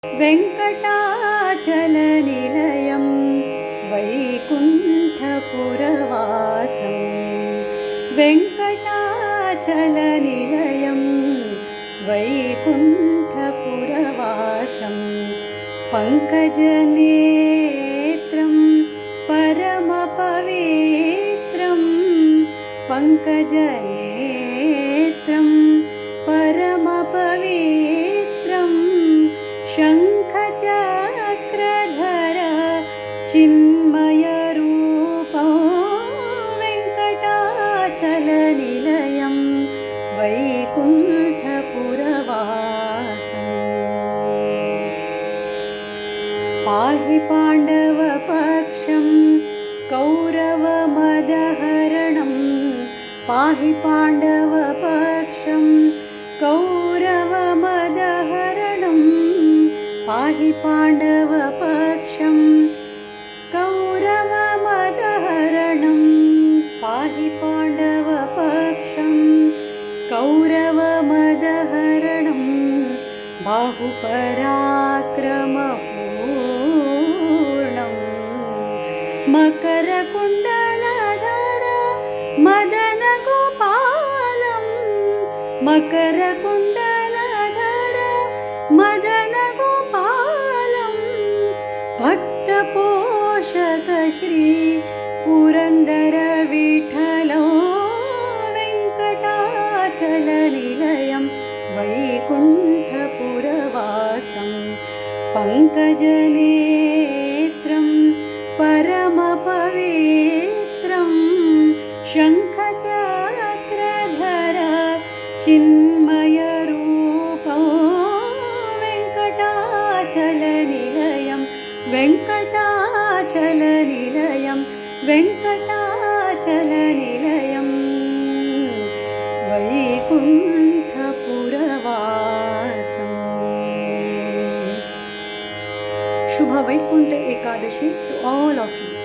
वेङ्कटाचलनिलयं वैकुण्ठपुरवासं वेङ्कटाचलनिलयं वैकुण्ठपुरवासं पङ्कजनेत्रं परमपवित्रं पङ्कजनेत्रं परमपवित्रं शङ्खचक्रधर चिन्मयरूपं वेङ्कटाचलनिलयं वैकुण्ठपुरवासम् पाहि पाण्डवपक्षं कौरवमदहरणं पाहि पाण्डवपक्षं कौरवमदहरणं पाहि पाण्डवपक्षं कौरवमदहरणं पाहि पाण्डवपक्षं कौरवमदहरणं बाहुपराक्रमपूर्णं मकरकुण्डलधर मदनगोपालं मकरकुण्डलधर मदनगोपालं भक्तपोषक श्री पुरन्दरविठलो वेङ्कटाचलनिलयं वैकुण्ठपुरवासं पङ्कजनेत्रं परमपवित्रं शङ्खचक्रधर चिन्मयरूपं वेङ्कटाचलनिलयं वेङ्कटाचलनिलयं वेङ्कटाचलनिलयं वैकुण्ठपुरवासम्। शुभ Vaikuntha Ekadashi to all of you.